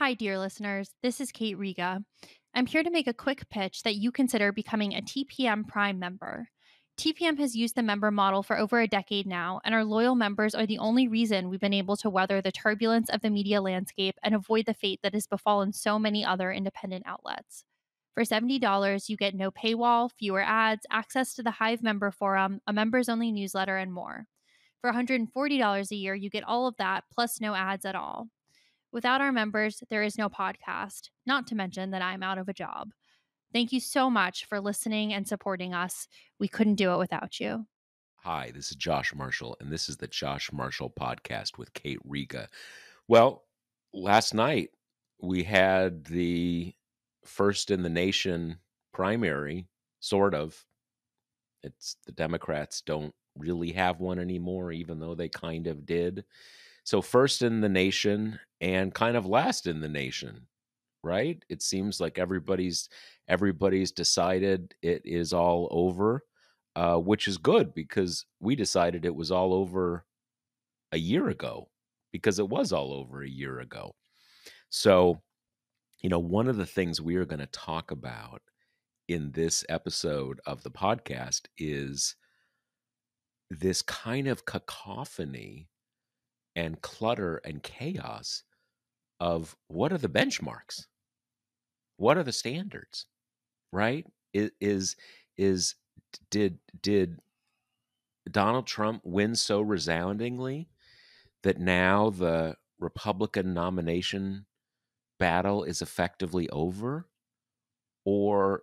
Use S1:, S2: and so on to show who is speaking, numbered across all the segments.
S1: Hi, dear listeners. This is Kate Riga. I'm here to make a quick pitch that you consider becoming a TPM Prime member. TPM has used the member model for over a decade now, and our loyal members are the only reason we've been able to weather the turbulence of the media landscape and avoid the fate that has befallen so many other independent outlets. For $70, you get no paywall, fewer ads, access to the Hive member forum, a members only newsletter, and more. For $140 a year, you get all of that, plus no ads at all. Without our members, there is no podcast, not to mention that I'm out of a job. Thank you so much for listening and supporting us. We couldn't do it without you.
S2: Hi, this is Josh Marshall, and this is the Josh Marshall Podcast with Kate Riga. Well, last night we had the first in the nation primary, sort of. It's the Democrats don't really have one anymore, even though they kind of did. So first in the nation and kind of last in the nation, right? It seems like everybody's decided it is all over, which is good because we decided it was all over a year ago because it was all over a year ago. So, one of the things we are going to talk about in this episode of the podcast is this kind of cacophony and clutter and chaos of what are the benchmarks? What are the standards? Right? Is did Donald Trump win so resoundingly that now the Republican nomination battle is effectively over? Or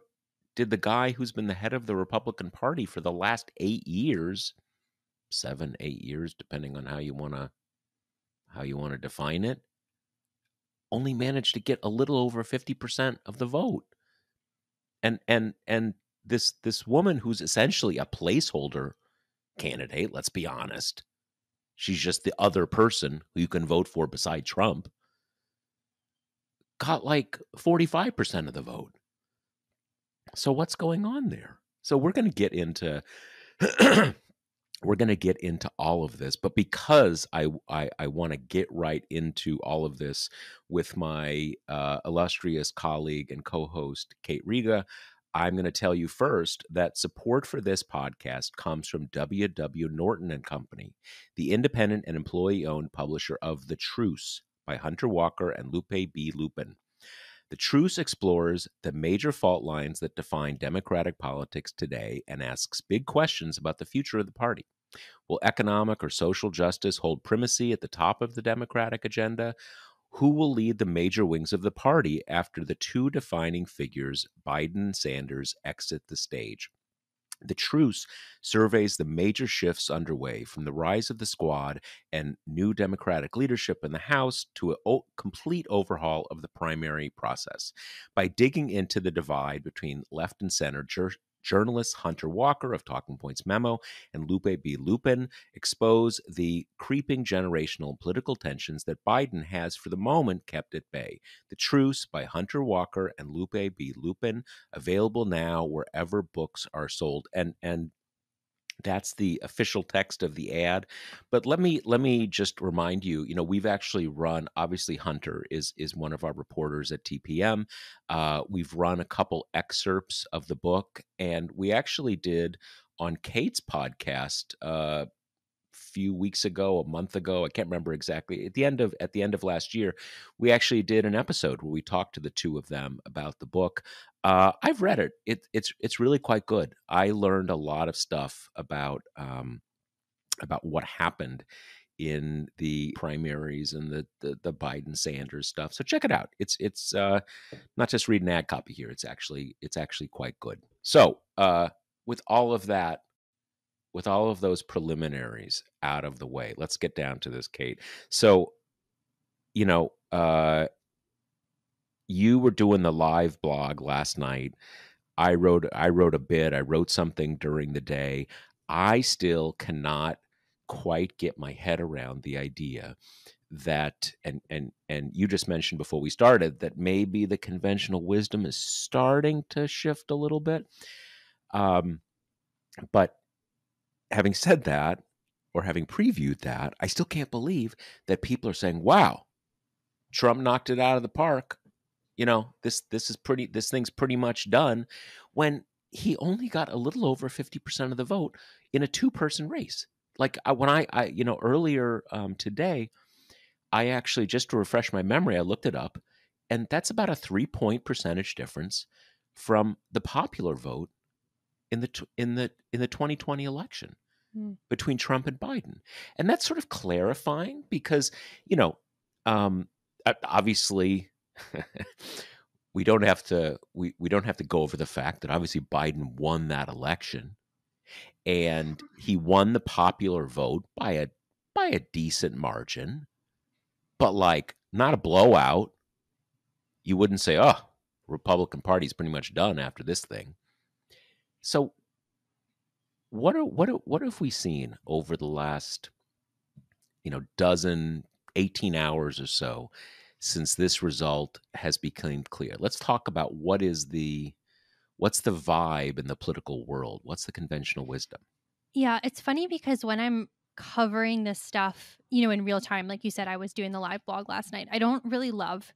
S2: did the guy who's been the head of the Republican Party for the last 8 years, 7, 8 years, depending on how you want to define it, only manage to get a little over 50% of the vote? And this woman who's essentially a placeholder candidate, let's be honest, she's just the other person who you can vote for beside Trump, got like 45% of the vote. So what's going on there? So we're going to get into all of this, but because I want to get right into all of this with my illustrious colleague and co-host Kate Riga, I'm going to tell you first that support for this podcast comes from W.W. Norton and Company, the independent and employee-owned publisher of The Truce by Hunter Walker and Lupe B. Lupin. The Truce explores the major fault lines that define Democratic politics today and asks big questions about the future of the party. Will economic or social justice hold primacy at the top of the Democratic agenda? Who will lead the major wings of the party after the two defining figures, Biden and Sanders, exit the stage? The Truce surveys the major shifts underway from the rise of the squad and new Democratic leadership in the House to a complete overhaul of the primary process. By digging into the divide between left and center, journalists Hunter Walker of Talking Points Memo and Lupe B. Lupin expose the creeping generational and political tensions that Biden has for the moment kept at bay. The Truce by Hunter Walker and Lupe B. Lupin, available now wherever books are sold. And that's the official text of the ad. But let me just remind you, we've actually run, obviously Hunter is one of our reporters at TPM. We've run a couple excerpts of the book, and we actually did on Kate's podcast few weeks ago, a month ago, I can't remember exactly. At the end of last year, we actually did an episode where we talked to the two of them about the book. I've read it. It's really quite good. I learned a lot of stuff about what happened in the primaries and the Biden Sanders stuff. So check it out. It's not just read an ad copy here. It's actually quite good. So with all of that. With all of those preliminaries out of the way, let's get down to this, Kate. So, you were doing the live blog last night. I wrote a bit. I wrote something during the day. I still cannot quite get my head around the idea that, and you just mentioned before we started that maybe the conventional wisdom is starting to shift a little bit. But having said that, or having previewed that, I still can't believe that people are saying, wow, Trump knocked it out of the park. This thing's pretty much done, when he only got a little over 50% of the vote in a two-person race. Like, when earlier today, I actually, just to refresh my memory, I looked it up, and that's about a 3-point percentage difference from the popular vote in the 2020 election
S1: Mm.
S2: between Trump and Biden. And that's sort of clarifying because, you know, obviously we don't have to go over the fact that obviously Biden won that election, and he won the popular vote by a decent margin, but like not a blowout. You wouldn't say, "Oh, Republican Party's pretty much done after this thing." So what have we seen over the last, dozen, 18 hours or so since this result has become clear? Let's talk about what's the vibe in the political world? What's the conventional wisdom?
S1: Yeah, it's funny because when I'm covering this stuff, in real time, like you said, I was doing the live blog last night. I don't really love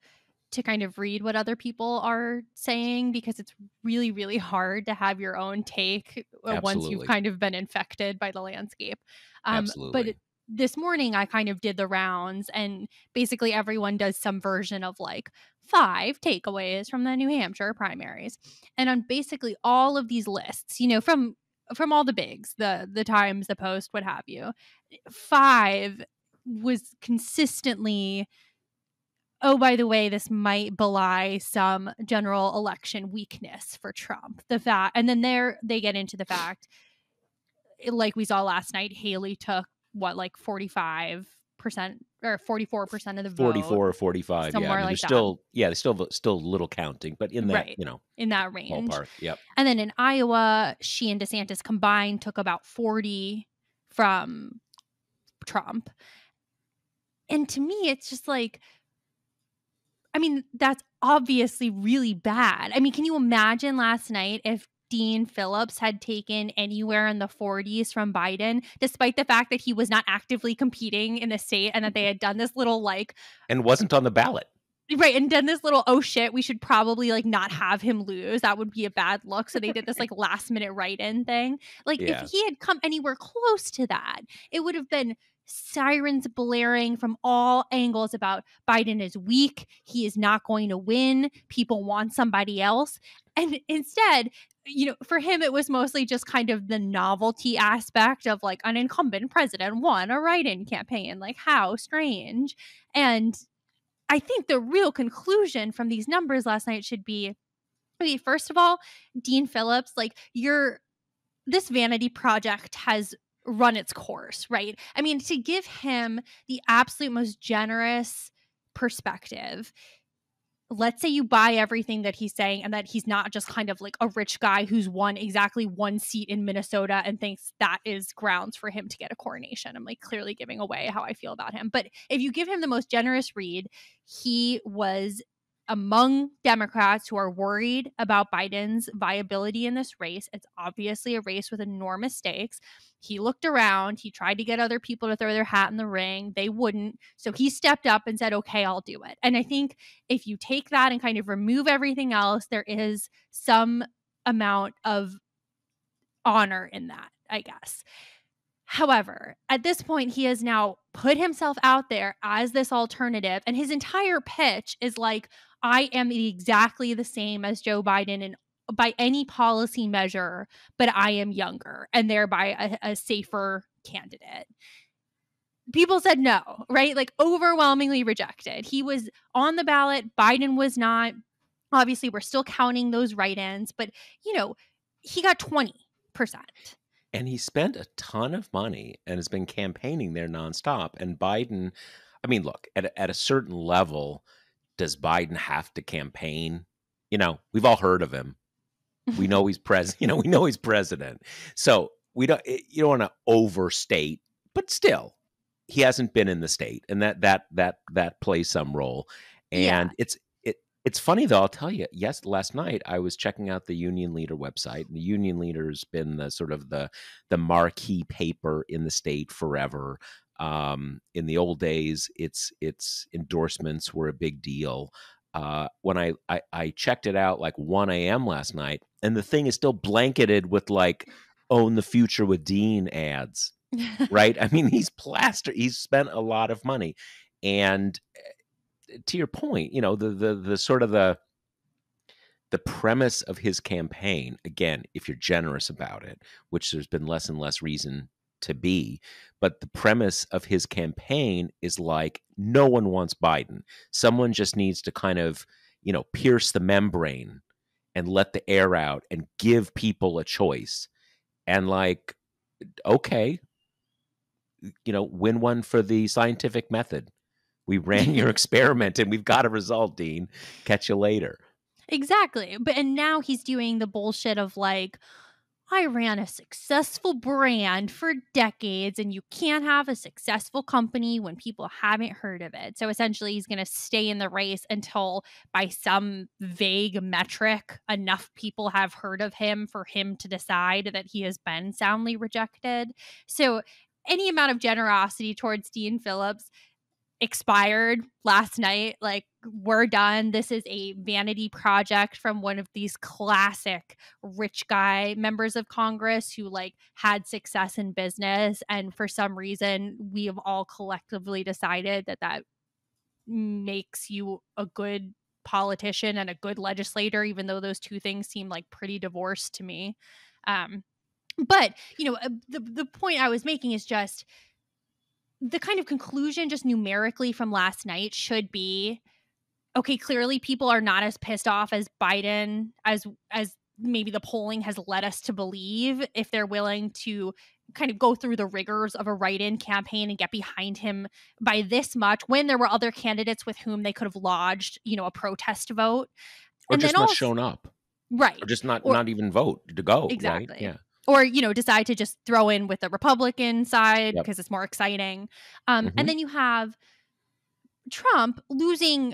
S1: to kind of read what other people are saying because it's really, really hard to have your own take once you've
S2: Absolutely.
S1: kind of been infected by the landscape. But
S2: Absolutely.
S1: this morning, I kind of did the rounds, and basically everyone does some version of like 5 takeaways from the New Hampshire primaries. And on basically all of these lists, from all the bigs, the Times, the Post, what have you, 5 was consistently, oh, by the way, this might belie some general election weakness for Trump. And then they get into the fact, like we saw last night, Haley took what, like 45% or 44% of the vote,
S2: 44 or 45. Yeah. I
S1: somewhere
S2: mean,
S1: like that.
S2: there's still a little counting, but in that,
S1: Right. In that range.
S2: ballpark. Yep.
S1: And then in Iowa, she and DeSantis combined took about 40 from Trump. And to me, it's just like, I mean, that's obviously really bad. I mean, can you imagine last night if Dean Phillips had taken anywhere in the 40s from Biden, despite the fact that he was not actively competing in the state and that they had done this little
S2: And wasn't on the ballot.
S1: right, and done this little, oh shit, we should probably like not have him lose. That would be a bad look. So they did this like last minute write-in thing. Like
S2: Yeah.
S1: if he had come anywhere close to that, it would have been sirens blaring from all angles about Biden is weak. He is not going to win. People want somebody else. And instead, for him, it was mostly just kind of the novelty aspect of like an incumbent president won a write-in campaign. Like, how strange. And I think the real conclusion from these numbers last night should be, okay, first of all, Dean Phillips, like this vanity project has run its course, right? I mean, to give him the absolute most generous perspective, let's say you buy everything that he's saying and that he's not just kind of like a rich guy who's won exactly 1 seat in Minnesota and thinks that is grounds for him to get a coronation. I'm like clearly giving away how I feel about him. But if you give him the most generous read, he was among Democrats who are worried about Biden's viability in this race. It's obviously a race with enormous stakes. He looked around. He tried to get other people to throw their hat in the ring. They wouldn't. So he stepped up and said, okay, I'll do it. And I think if you take that and kind of remove everything else, there is some amount of honor in that, I guess. However, at this point, he has now put himself out there as this alternative, and his entire pitch is like, I am exactly the same as Joe Biden and by any policy measure, but I am younger and thereby a safer candidate. People said no, right? Like overwhelmingly rejected. He was on the ballot. Biden was not. Obviously, we're still counting those write-ins, but, he got 20%.
S2: And he spent a ton of money and has been campaigning there nonstop. And Biden, I mean, look, at a certain level, does Biden have to campaign? We've all heard of him. We know he's president. We know he's president. So you don't want to overstate, but still, he hasn't been in the state, and that plays some role. And
S1: Yeah.
S2: It's funny though. I'll tell you. Yes, last night I was checking out the Union Leader website, and the Union Leader's been the sort of the marquee paper in the state forever. In the old days, its endorsements were a big deal. When I checked it out like 1 a.m. last night, and the thing is still blanketed with like "Own the Future with Dean" ads. Right? I mean, he's spent a lot of money, and to your point, the sort of the premise of his campaign, again, if you're generous about it, which there's been less and less reason to be, but the premise of his campaign is like no one wants Biden. Someone just needs to kind of, pierce the membrane and let the air out and give people a choice. And like, okay, win one for the scientific method. We ran your experiment and we've got a result, Dean. Catch you later.
S1: Exactly. And now he's doing the bullshit of like, I ran a successful brand for decades, and you can't have a successful company when people haven't heard of it. So essentially, he's going to stay in the race until, by some vague metric, enough people have heard of him for him to decide that he has been soundly rejected. So any amount of generosity towards Dean Phillips expired last night. Like, we're done. This is a vanity project from one of these classic rich guy members of Congress who like had success in business, and for some reason we have all collectively decided that makes you a good politician and a good legislator, even though those two things seem like pretty divorced to me. But the point I was making is just the kind of conclusion just numerically from last night should be, okay, clearly people are not as pissed off as Biden as maybe the polling has led us to believe, if they're willing to kind of go through the rigors of a write-in campaign and get behind him by this much, when there were other candidates with whom they could have lodged, a protest vote.
S2: Or
S1: And then
S2: just not
S1: also,
S2: shown up.
S1: right.
S2: Or just not
S1: Or
S2: even vote to go, right?
S1: exactly.
S2: Yeah.
S1: Or, decide to just throw in with the Republican side
S2: Yep.
S1: because it's more exciting. And
S2: Mhm.
S1: then you have Trump losing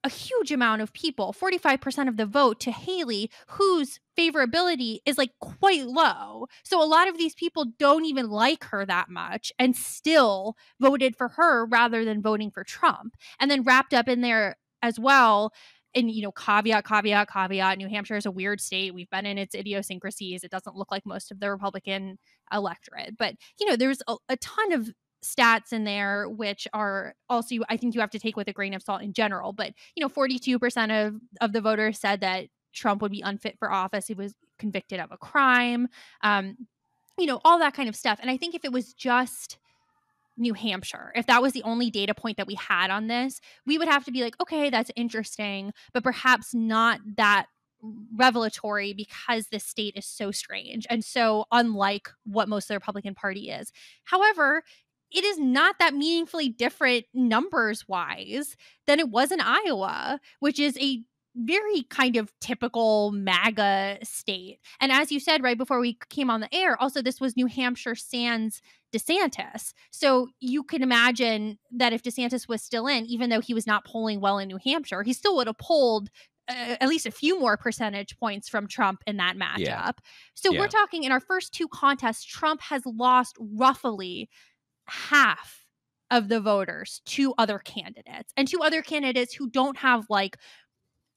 S1: a huge amount of people, 45% of the vote, to Haley, whose favorability is like quite low. So a lot of these people don't even like her that much and still voted for her rather than voting for Trump. And then wrapped up in there as well, and caveat, New Hampshire is a weird state. We've been in its idiosyncrasies. It doesn't look like most of the Republican electorate, but there's a ton of stats in there which are also, I think, you have to take with a grain of salt in general. But 42% of the voters said that Trump would be unfit for office. He was convicted of a crime. All that kind of stuff. And I think if it was just New Hampshire, if that was the only data point that we had on this, we would have to be like, okay, that's interesting, but perhaps not that revelatory, because this state is so strange and so unlike what most of the Republican Party is. However, it is not that meaningfully different numbers wise than it was in Iowa, which is a very kind of typical MAGA state. And as you said right before we came on the air, also this was New Hampshire sans DeSantis. So you can imagine that if DeSantis was still in, even though he was not polling well in New Hampshire, he still would have pulled at least a few more percentage points from Trump in that matchup.
S2: Yeah.
S1: So
S2: Yeah.
S1: we're talking, in our first two contests, Trump has lost roughly half of the voters to other candidates, and to other candidates who don't have like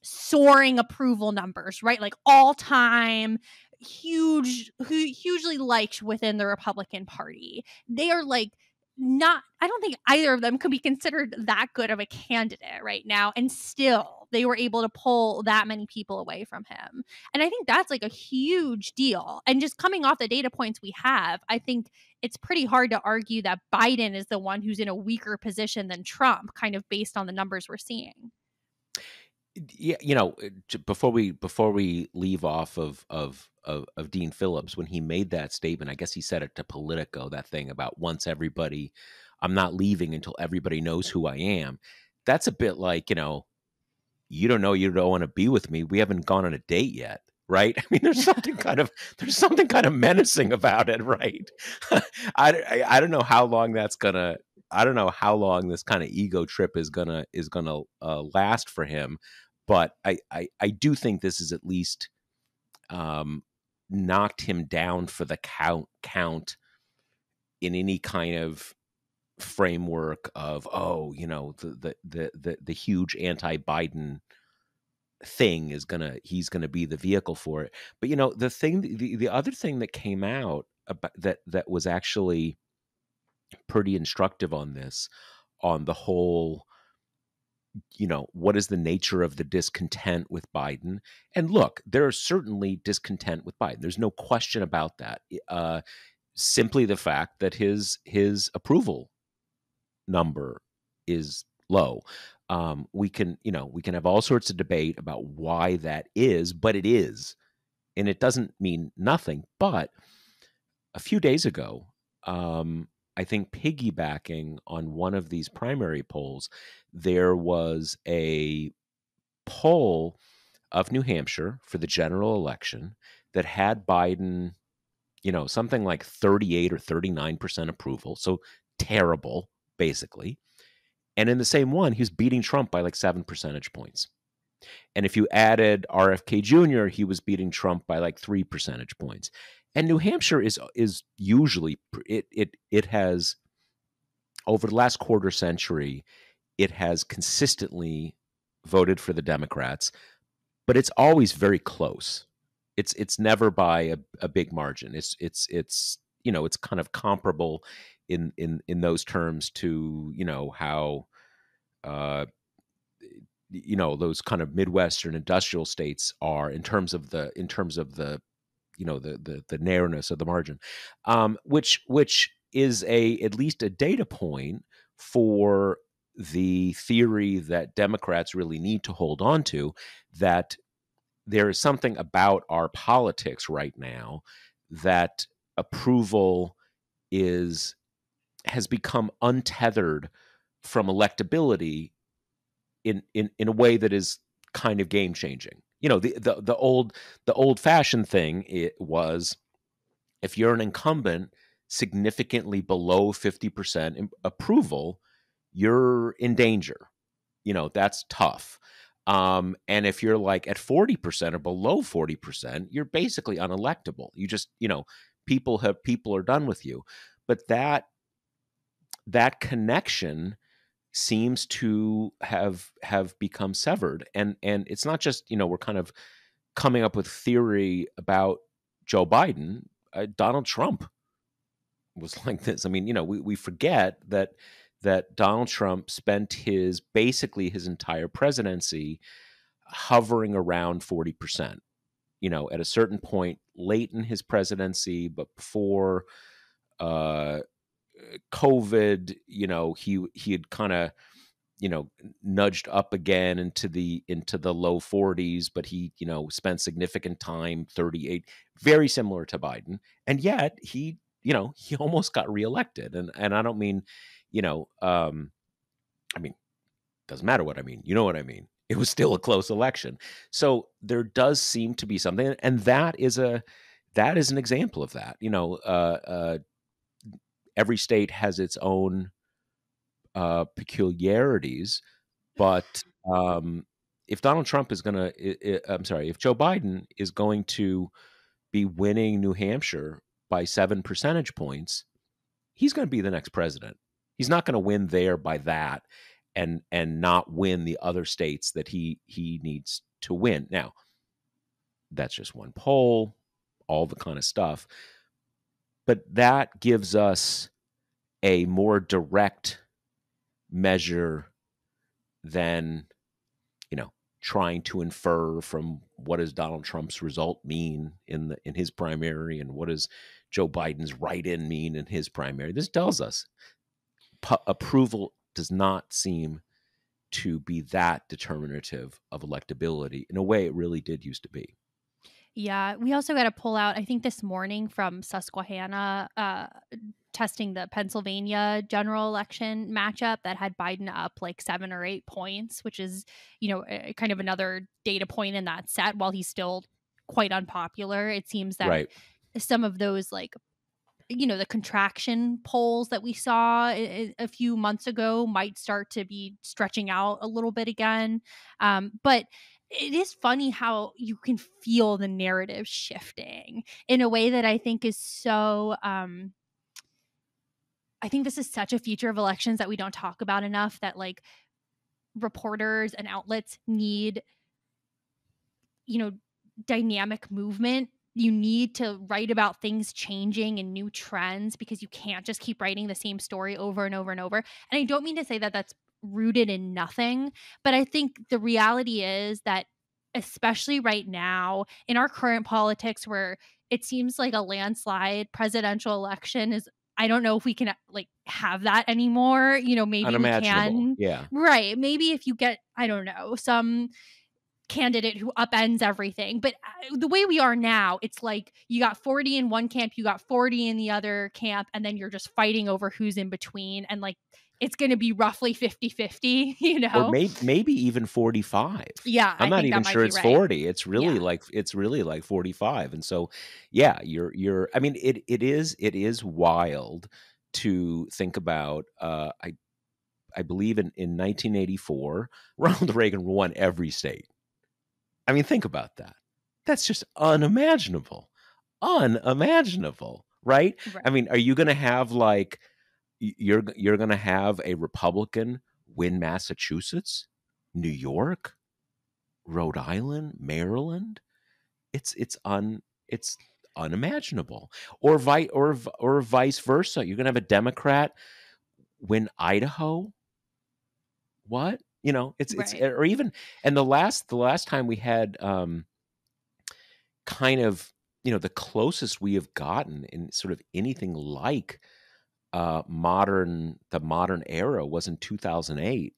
S1: soaring approval numbers, right? Like all time hugely liked within the Republican Party. They are like, not, I don't think either of them could be considered that good of a candidate right now, and still they were able to pull that many people away from him. And I think that's like a huge deal. And just coming off the data points we have, I think it's pretty hard to argue that Biden is the one who's in a weaker position than Trump, kind of based on the numbers we're seeing.
S2: Yeah, before we leave off of Dean Phillips, when he made that statement, I guess he said it to Politico, that thing about I'm not leaving until everybody knows who I am. That's a bit like, you don't know you don't want to be with me. We haven't gone on a date yet, right? I mean, there's something kind of menacing about it, right? I don't know how long that's gonna. I don't know how long this kind of ego trip is gonna last for him, but I do think this is at least knocked him down for the count in any kind of framework of, oh, the huge anti-Biden thing he's gonna be the vehicle for it. But the other thing that came out about that was actually pretty instructive on this, on the whole, what is the nature of the discontent with Biden? And look, there is certainly discontent with Biden. There's no question about that. Simply the fact that his approval number is low. We can have all sorts of debate about why that is, but it is, and it doesn't mean nothing. But a few days ago, I think piggybacking on one of these primary polls, there was a poll of New Hampshire for the general election that had Biden, something like 38 or 39% approval. So terrible, basically. And in the same one, he was beating Trump by like 7 percentage points. And if you added RFK Jr., he was beating Trump by like 3 percentage points. And New Hampshire is usually it has, over the last quarter century, it has consistently voted for the Democrats, but it's always very close. It's never by a big margin. It's kind of comparable in those terms to how uh, those kind of Midwestern industrial states are in terms of the the narrowness of the margin, which is a at least a data point for the theory that Democrats really need to hold on to, that there is something about our politics right now that approval is has become untethered from electability in a way that is kind of game changing. The old fashioned thing it was, if you're an incumbent significantly below 50% approval, you're in danger. That's tough. And if you're like at 40% or below 40%, you're basically unelectable. You just, people are done with you. But that connection seems to have become severed. And it's not just, we're kind of coming up with theory about Joe Biden. Donald Trump was like this. I mean, we forget that Donald Trump spent basically his entire presidency hovering around 40%. At a certain point late in his presidency, but before uh, COVID, he had kind of nudged up again into the low 40s, but he spent significant time 38, very similar to Biden, and yet he almost got reelected. And I don't mean, I mean, doesn't matter what I mean, you know what I mean. It was still a close election. So there does seem to be something, and that is an example of that. Every state has its own peculiarities, but if Donald Trump is going to, I'm sorry, if Joe Biden is going to be winning New Hampshire by 7 percentage points, he's going to be the next president. He's not going to win there by that and not win the other states that he needs to win. Now, that's just one poll, all the kind of stuff. But that gives us a more direct measure than, trying to infer from what does Donald Trump's result mean in his primary, and what does Joe Biden's write-in mean in his primary. This tells us approval does not seem to be that determinative of electability in a way it really did used to be.
S1: Yeah, we also got to pull out, I think this morning from Susquehanna, testing the Pennsylvania general election matchup that had Biden up like 7 or 8 points, which is, kind of another data point in that set. While he's still quite unpopular, it seems that
S2: Right.
S1: some of those, like, the contraction polls that we saw a few months ago might start to be stretching out a little bit again. But it is funny how you can feel the narrative shifting in a way that I think is so I think this is such a feature of elections that we don't talk about enough, that like reporters and outlets need, you know, dynamic movement. You need to write about things changing and new trends, because you can't just keep writing the same story over and over and over. And I don't mean to say that that's rooted in nothing, but I think the reality is that, especially right now in our current politics, where it seems like a landslide presidential election is, I don't know if we can like have that anymore. Maybe we
S2: Unimaginable.
S1: can.
S2: Yeah.
S1: Right. Maybe if you get, I don't know, some candidate who upends everything. But the way we are now, it's like you got 40 in one camp, you got 40 in the other camp, and then you're just fighting over who's in between. And like it's going to be roughly 50-50, you
S2: Or
S1: know?
S2: maybe even 45.
S1: Yeah,
S2: I'm
S1: I
S2: not
S1: think
S2: even
S1: that might
S2: sure
S1: be
S2: it's
S1: right.
S2: 40.
S1: Yeah.
S2: It's really like 45. And so yeah, you're I mean it is wild to think about. I believe in 1984, Ronald Reagan won every state. I mean, think about that. That's just unimaginable. Unimaginable, right? I
S1: Right.
S2: mean, are you going to have like you're going to have a Republican win Massachusetts, New York, Rhode Island, Maryland? It's unimaginable. Or vice versa. You're going to have a Democrat win Idaho. What? It's
S1: Right.
S2: or even, and the last time we had kind of, the closest we have gotten in sort of anything like the modern era was in 2008,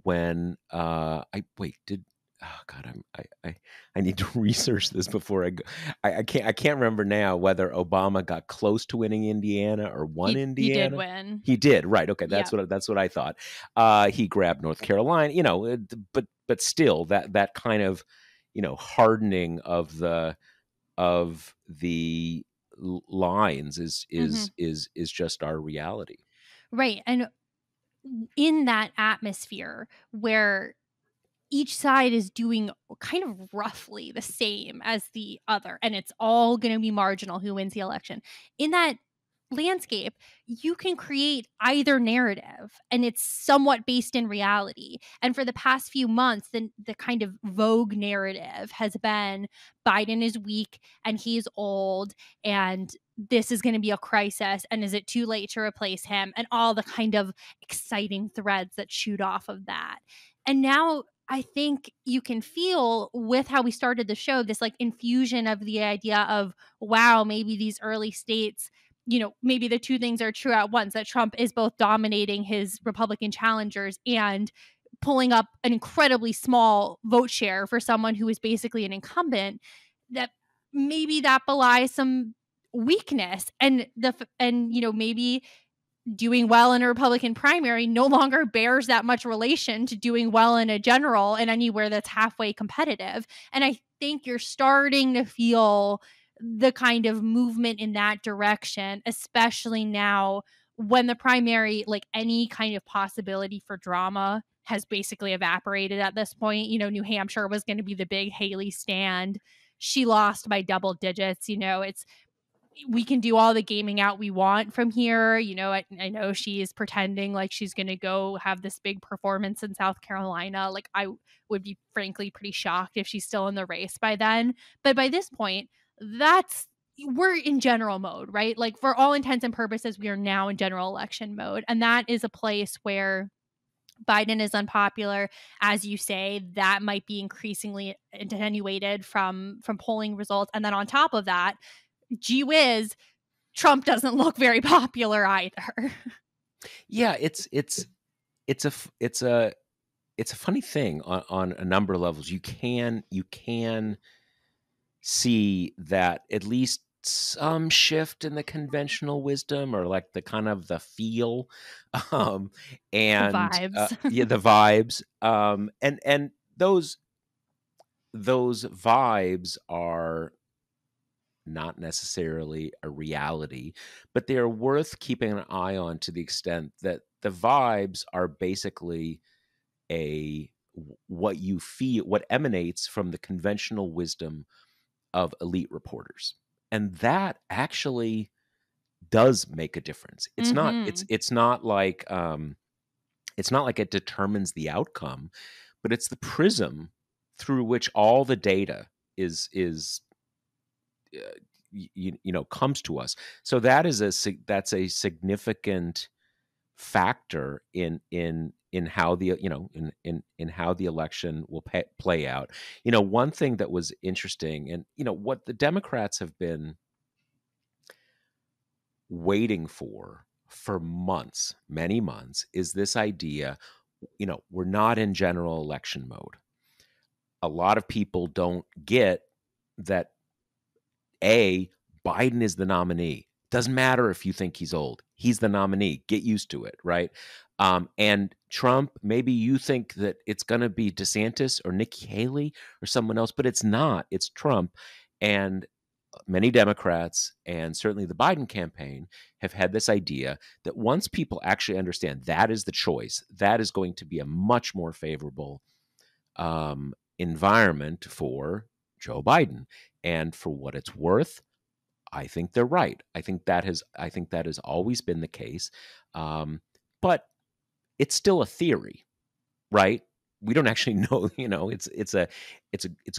S2: when I wait did oh god I need to research this before I go. I can't remember now whether Obama got close to winning Indiana or won
S1: He did
S2: Indiana.
S1: win.
S2: He did, right? Okay,
S1: Yeah.
S2: that's what I thought. He grabbed North Carolina, but still that kind of, hardening of the lines
S1: Hmm.
S2: is just our reality.
S1: Right. And in that atmosphere where each side is doing kind of roughly the same as the other, and it's all going to be marginal who wins the election. In that landscape, you can create either narrative, and it's somewhat based in reality. And for the past few months, the kind of vogue narrative has been Biden is weak and he's old, and this is going to be a crisis, and is it too late to replace him, and all the kind of exciting threads that shoot off of that. And now I think you can feel, with how we started the show, this like infusion of the idea of, wow, maybe these early states, maybe the two things are true at once, that Trump is both dominating his Republican challengers and pulling up an incredibly small vote share for someone who is basically an incumbent, that maybe that belies some weakness. Maybe doing well in a Republican primary no longer bears that much relation to doing well in a general and anywhere that's halfway competitive. And I think you're starting to feel the kind of movement in that direction, especially now when the primary, like any kind of possibility for drama, has basically evaporated at this point. New Hampshire was going to be the big Haley stand. She lost by double digits. It's, we can do all the gaming out we want from here. I know she is pretending like she's going to go have this big performance in South Carolina. Like, I would be frankly pretty shocked if she's still in the race by then. But by this point, we're in general mode, right? Like, for all intents and purposes, we are now in general election mode. And that is a place where Biden is unpopular, as you say. That might be increasingly attenuated from polling results. And then on top of that, gee whiz, Trump doesn't look very popular either.
S2: Yeah, it's a funny thing on a number of levels. You can see that at least some shift in the conventional wisdom, or like the kind of the feel, um
S1: The
S2: and
S1: vibes.
S2: yeah, the vibes, and those vibes are not necessarily a reality, but they are worth keeping an eye on, to the extent that the vibes are basically what you feel, what emanates from the conventional wisdom of elite reporters. And that actually does make a difference. It's not
S1: Mm-hmm.
S2: it's not like it determines the outcome, but it's the prism through which all the data is comes to us. So that's a significant factor in how the in how the election will play out. One thing that was interesting, and what the Democrats have been waiting for months, many months, is this idea, we're not in general election mode. A lot of people don't get that. A, Biden is the nominee. Doesn't matter if you think he's old. He's the nominee. Get used to it, right? And Trump, maybe you think that it's going to be DeSantis or Nikki Haley or someone else, but it's not. It's Trump. And many Democrats, and certainly the Biden campaign, have had this idea that once people actually understand that is the choice, that is going to be a much more favorable environment for Joe Biden. And for what it's worth, I think they're right. I think that has always been the case. But it's still a theory, right? We don't actually know. It's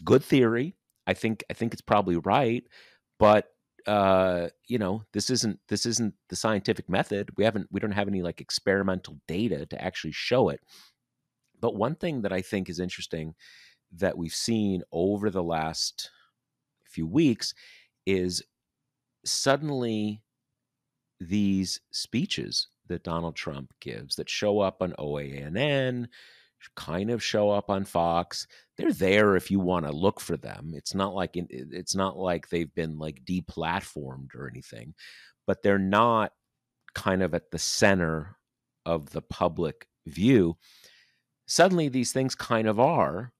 S2: good theory. I think it's probably right, but this isn't the scientific method. We don't have any like experimental data to actually show it. But one thing that I think is interesting that we've seen over the last few weeks is suddenly these speeches that Donald Trump gives that show up on OANN, kind of show up on Fox. They're there if you want to look for them. It's not like they've been like deplatformed or anything, but they're not kind of at the center of the public view. Suddenly these things kind of are.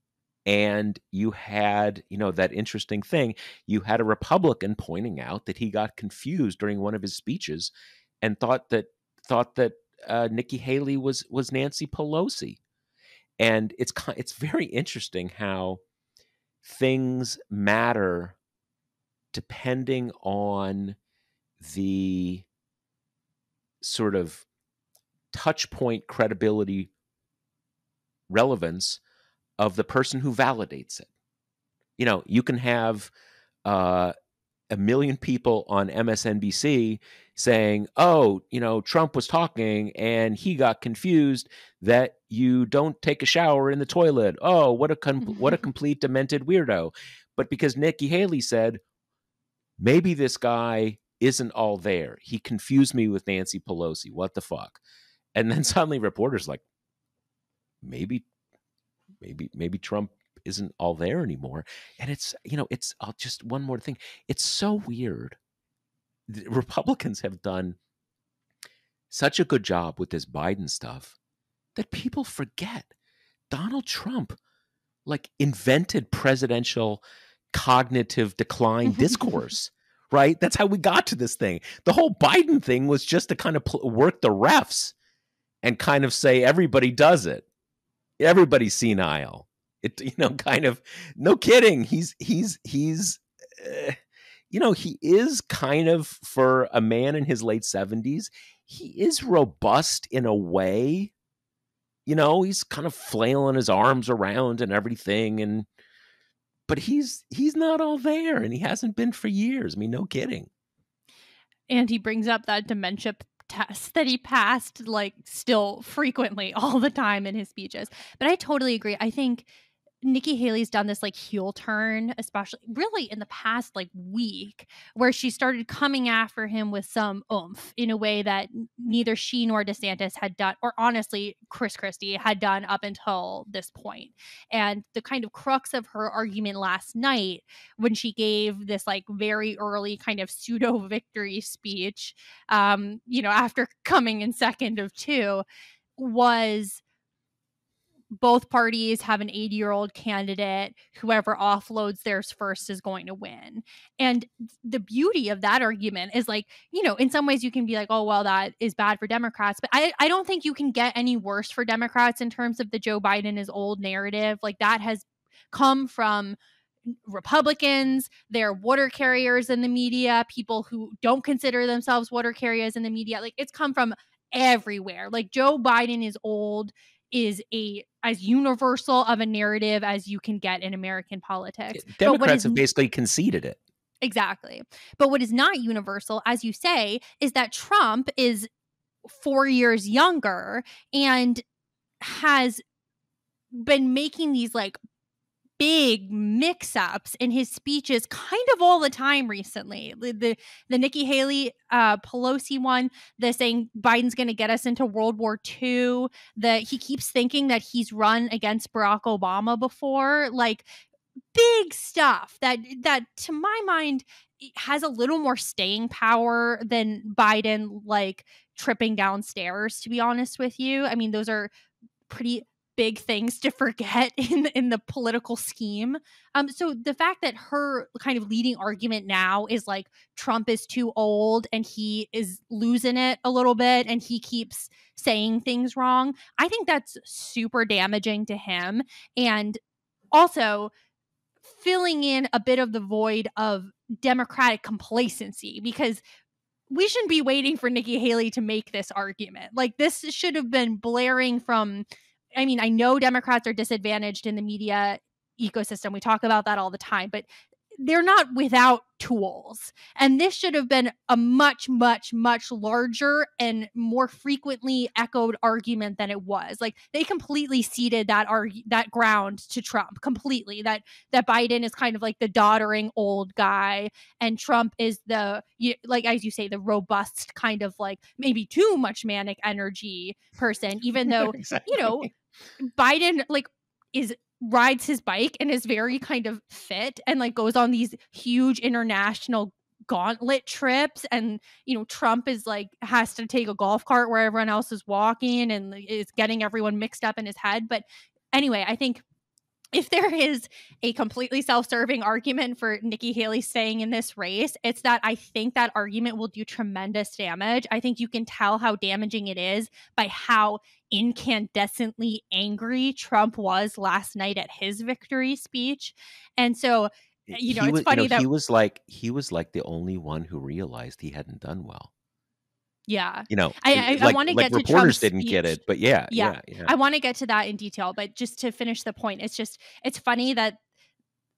S2: And you had, that interesting thing. You had a Republican pointing out that he got confused during one of his speeches and thought that Nikki Haley was Nancy Pelosi. And it's very interesting how things matter depending on the sort of touch point credibility relevance of the person who validates it. You can have a million people on MSNBC saying, "Oh, Trump was talking and he got confused that you don't take a shower in the toilet. Oh, what a complete demented weirdo." But because Nikki Haley said, "Maybe this guy isn't all there. He confused me with Nancy Pelosi. What the fuck?" And then suddenly reporters like, maybe Trump isn't all there anymore. And it's just one more thing. It's so weird. The Republicans have done such a good job with this Biden stuff that people forget Donald Trump like invented presidential cognitive decline discourse, right? That's how we got to this thing. The whole Biden thing was just to kind of work the refs and kind of say everybody does it. Everybody's senile. Kind of, no kidding. He is kind of, for a man in his late 70s, he is robust in a way. He's kind of flailing his arms around and everything, but he's not all there, and he hasn't been for years. I mean, no kidding.
S1: And he brings up that dementia test that he passed, like, still frequently all the time in his speeches. But I totally agree. I think Nikki Haley's done this like heel turn, especially really in the past like week, where she started coming after him with some oomph in a way that neither she nor DeSantis had done, or honestly, Chris Christie had done up until this point. And the kind of crux of her argument last night, when she gave this like very early kind of pseudo victory speech, after coming in second of two, was both parties have an 80-year-old candidate. Whoever offloads theirs first is going to win. And the beauty of that argument is like, in some ways you can be like, oh, well, that is bad for Democrats. But I don't think you can get any worse for Democrats in terms of the Joe Biden is old narrative. Like, that has come from Republicans, they're water carriers in the media, people who don't consider themselves water carriers in the media. Like, it's come from everywhere. Like, Joe Biden is old is as universal of a narrative as you can get in American politics. But what
S2: Democrats
S1: is
S2: have basically conceded it.
S1: exactly. But what is not universal, as you say, is that Trump is 4 years younger and has been making these like big mix-ups in his speeches kind of all the time recently. The Nikki Haley Pelosi one, the saying Biden's going to get us into World War II, he keeps thinking that he's run against Barack Obama before, like big stuff that to my mind has a little more staying power than Biden like tripping downstairs, to be honest with you. I mean, those are pretty big things to forget in the political scheme. So the fact that her kind of leading argument now is like Trump is too old and he is losing it a little bit and he keeps saying things wrong, I think that's super damaging to him, and also filling in a bit of the void of Democratic complacency, because we shouldn't be waiting for Nikki Haley to make this argument. Like, this should have been blaring from, I mean, I know Democrats are disadvantaged in the media ecosystem. We talk about that all the time, but they're not without tools. And this should have been a much, much, much larger and more frequently echoed argument than it was. Like, they completely ceded that ground to Trump completely. That Biden is kind of like the doddering old guy, and Trump is like, as you say, the robust kind of like maybe too much manic energy person, even though,
S2: Exactly.
S1: Biden like rides his bike and is very kind of fit and like goes on these huge international gauntlet trips, and Trump is like has to take a golf cart where everyone else is walking and is getting everyone mixed up in his head. But anyway, I think if there is a completely self-serving argument for Nikki Haley staying in this race, it's that I think that argument will do tremendous damage. I think you can tell how damaging it is by how incandescently angry Trump was last night at his victory speech. And so,
S2: He
S1: it's
S2: was,
S1: funny that,
S2: he was like the only one who realized he hadn't done well.
S1: yeah,
S2: You know,
S1: I want to
S2: like
S1: get to Trump's
S2: reporters didn't get
S1: speech.
S2: it, but yeah,
S1: Yeah,
S2: yeah, yeah.
S1: I want to get to that in detail, but just to finish the point, it's funny that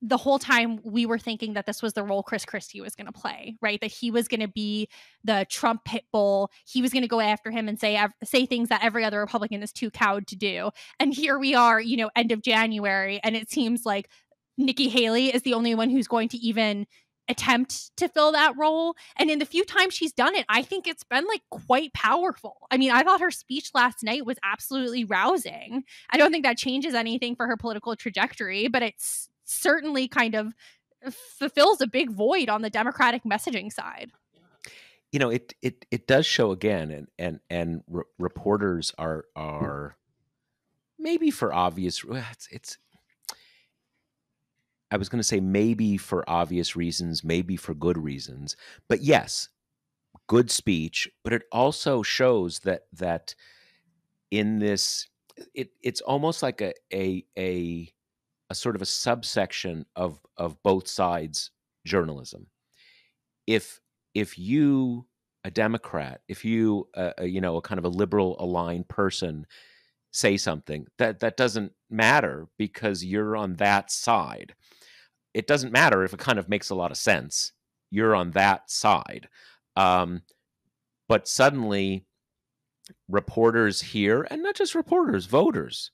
S1: the whole time we were thinking that this was the role Chris Christie was going to play, right? That he was going to be the Trump pit bull. He was going to go after him and say things that every other Republican is too cowed to do. And here we are, end of January, and it seems like Nikki Haley is the only one who's going to even attempt to fill that role. And in the few times she's done it, I think it's been like quite powerful. I mean, I thought her speech last night was absolutely rousing. I don't think that changes anything for her political trajectory, but it's certainly kind of fulfills a big void on the Democratic messaging side.
S2: It does show again, and reporters are maybe for obvious. It's I was going to say maybe for obvious reasons, maybe for good reasons, but yes, good speech. But it also shows that in this, it's almost like a sort of a subsection of both sides journalism. If you, a Democrat, if you a kind of a liberal aligned person, say something that doesn't matter because you're on that side. It doesn't matter if it kind of makes a lot of sense. You're on that side. But suddenly reporters hear, and not just reporters, voters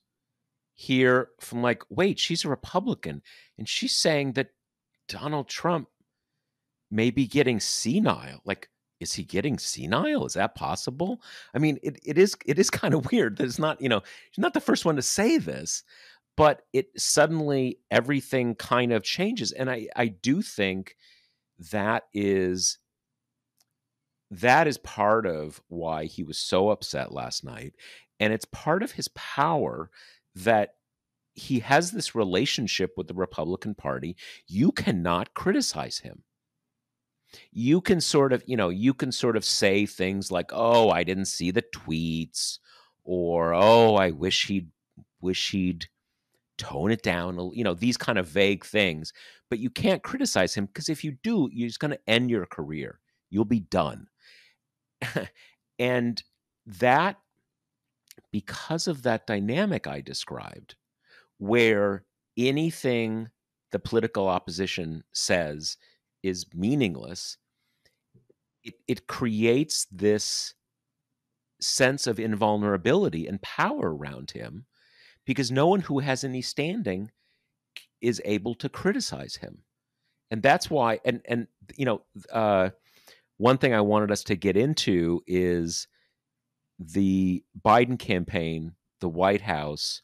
S2: hear from like, wait, she's a Republican and she's saying that Donald Trump may be getting senile. Like, is he getting senile? Is that possible? I mean, it is kind of weird. There's not, she's not the first one to say this, but it suddenly everything kind of changes. And I do think that is part of why he was so upset last night. And it's part of his power that he has this relationship with the Republican Party. You cannot criticize him. You can sort of say things like, "Oh, I didn't see the tweets," or "Oh, I wish he'd tone it down, these kind of vague things. But you can't criticize him, because if you do, you're just going to end your career. You'll be done. And that, because of that dynamic I described, where anything the political opposition says is meaningless, it creates this sense of invulnerability and power around him, because no one who has any standing is able to criticize him. And that's why, one thing I wanted us to get into is the Biden campaign, the White House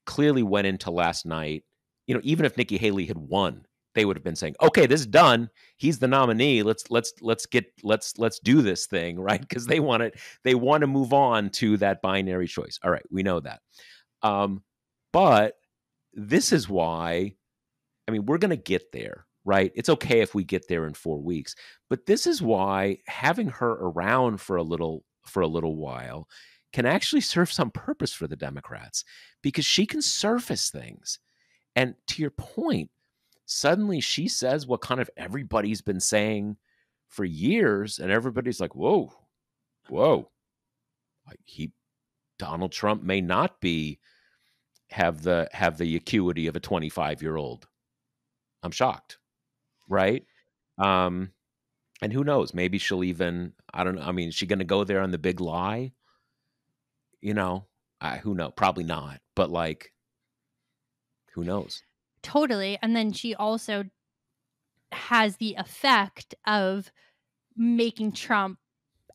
S2: clearly went into last night. Even if Nikki Haley had won, they would have been saying, "Okay, this is done. He's the nominee. Let's do this thing," right? Because they want to move on to that binary choice. All right, we know that. But this is why, we're going to get there, right? It's okay if we get there in 4 weeks, but this is why having her around for a little while can actually serve some purpose for the Democrats, because she can surface things. And to your point, suddenly she says what kind of everybody's been saying for years, and everybody's like, whoa, Donald Trump may not have the acuity of a 25-year-old. I'm shocked, right? And who knows? Maybe she'll even, I don't know. Is she going to go there on the big lie? Who knows? Probably not. But who knows?
S1: Totally. And then she also has the effect of making Trump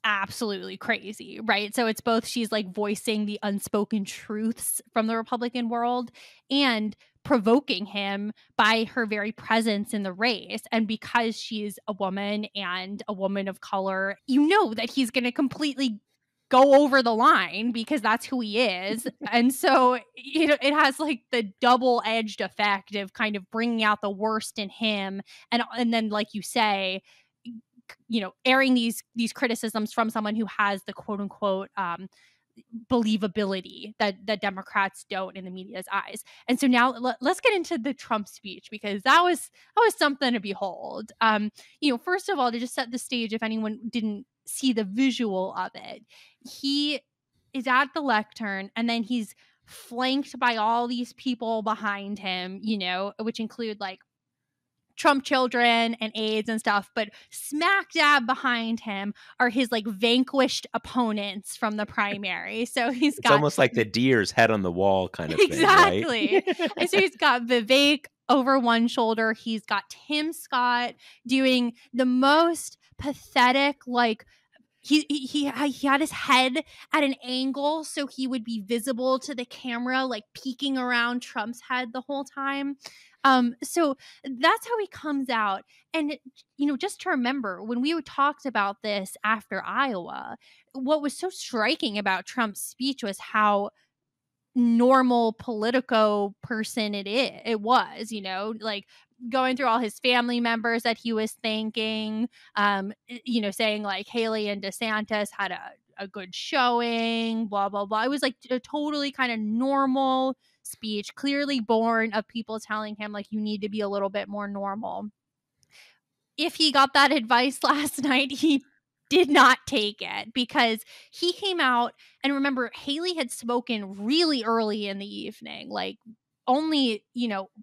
S1: absolutely crazy, right? So it's both she's voicing the unspoken truths from the Republican world and provoking him by her very presence in the race. And because she's a woman and a woman of color, that he's going to completely go over the line, because that's who he is. And so it has the double-edged effect of kind of bringing out the worst in him, and then, like you say, airing these criticisms from someone who has the quote unquote believability that Democrats don't in the media's eyes. And so now let's get into the Trump speech, because that was something to behold. First of all, to just set the stage, if anyone didn't see the visual of it, he is at the lectern, and then he's flanked by all these people behind him, which include Trump children and aides and stuff, but smack dab behind him are his vanquished opponents from the primary. So
S2: it's almost like the deer's head on the wall kind of
S1: exactly.
S2: thing, right?
S1: And so he's got Vivek over one shoulder. He's got Tim Scott doing the most pathetic, he had his head at an angle so he would be visible to the camera, peeking around Trump's head the whole time. So that's how he comes out. And, just to remember, when we talked about this after Iowa, what was so striking about Trump's speech was how normal Politico person it was, going through all his family members that he was thanking, saying Haley and DeSantis had a good showing, blah, blah, blah. It was a totally kind of normal speech, clearly born of people telling him you need to be a little bit more normal. If he got that advice last night, he did not take it, because he came out, and remember, Haley had spoken really early in the evening, only,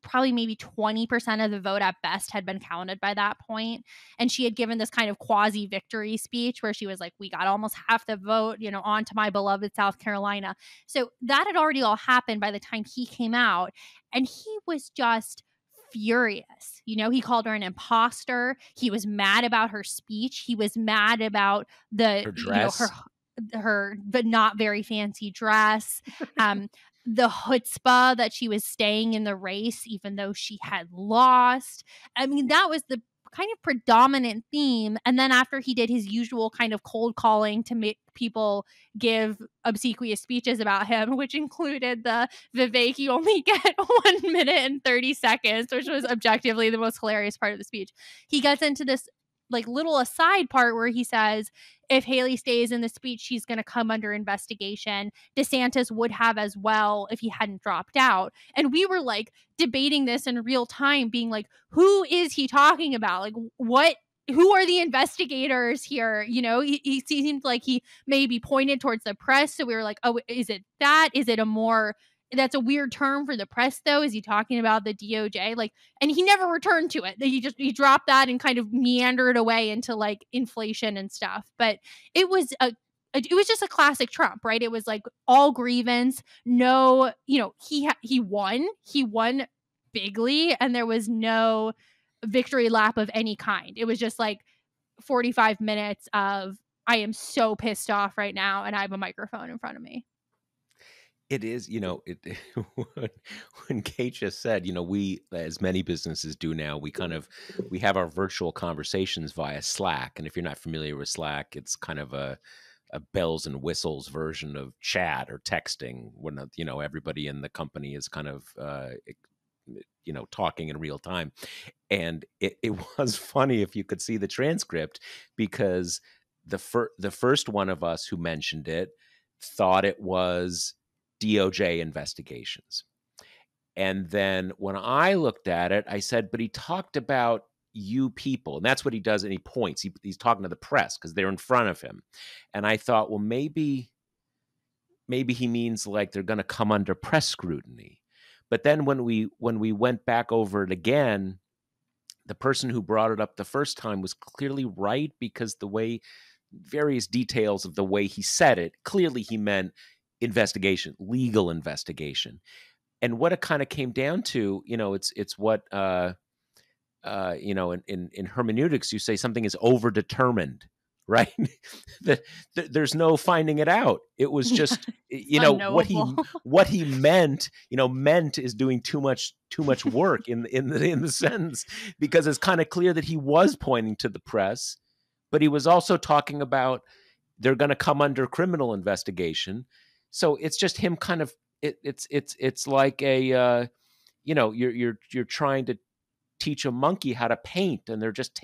S1: probably maybe 20% of the vote at best had been counted by that point. And she had given this kind of quasi victory speech where she was like, we got almost half the vote, on to my beloved South Carolina. So that had already all happened by the time he came out. And he was just furious. He called her an imposter. He was mad about her speech. He was mad about
S2: her dress,
S1: her but not very fancy dress. The chutzpah that she was staying in the race even though she had lost. That was the kind of predominant theme. And then after he did his usual kind of cold calling to make people give obsequious speeches about him, which included the Vivek, you only get 1 minute and 30 seconds, which was objectively the most hilarious part of the speech. He gets into this like little aside part where he says if Haley stays in the speech, she's going to come under investigation. DeSantis would have as well if he hadn't dropped out. And we were like debating this in real time, being like, who is he talking about? Like, what? Who are the investigators here? You know, he seemed like he maybe pointed towards the press. So we were like, oh, is it that? Is it a more, that's a weird term for the press, though? Is he talking about the DOJ? Like, and he never returned to it. He dropped that and kind of meandered away into like inflation and stuff. But it was just a classic Trump, right? It was like all grievance, no, you know, he won bigly, and there was no victory lap of any kind. It was just like 45 minutes of I am so pissed off right now, and I have a microphone in front of me.
S2: It is, you know, when Kate just said, you know, we, as many businesses do now, we have our virtual conversations via Slack. And if you're not familiar with Slack, it's kind of a bells and whistles version of chat or texting when, you know, everybody in the company is kind of, you know, talking in real time. And it was funny if you could see the transcript, because the first one of us who mentioned it thought it was DOJ investigations. And then when I looked at it, I said, but he talked about you people. And that's what he does. And he points. He's talking to the press because they're in front of him. And I thought, well, maybe he means like they're going to come under press scrutiny. But then when we went back over it again, the person who brought it up the first time was clearly right, because the way, various details of the way he said it, clearly he meant investigation, legal investigation. And what it kind of came down to, you know, it's what you know, in hermeneutics, you say something is overdetermined, right? There's no finding it out. It was just, you know, what he meant. You know, meant is doing too much work in the sentence, because it's kind of clear that he was pointing to the press, but he was also talking about they're going to come under criminal investigation. So it's just him kind of, it's like a you know, you're trying to teach a monkey how to paint, and they're just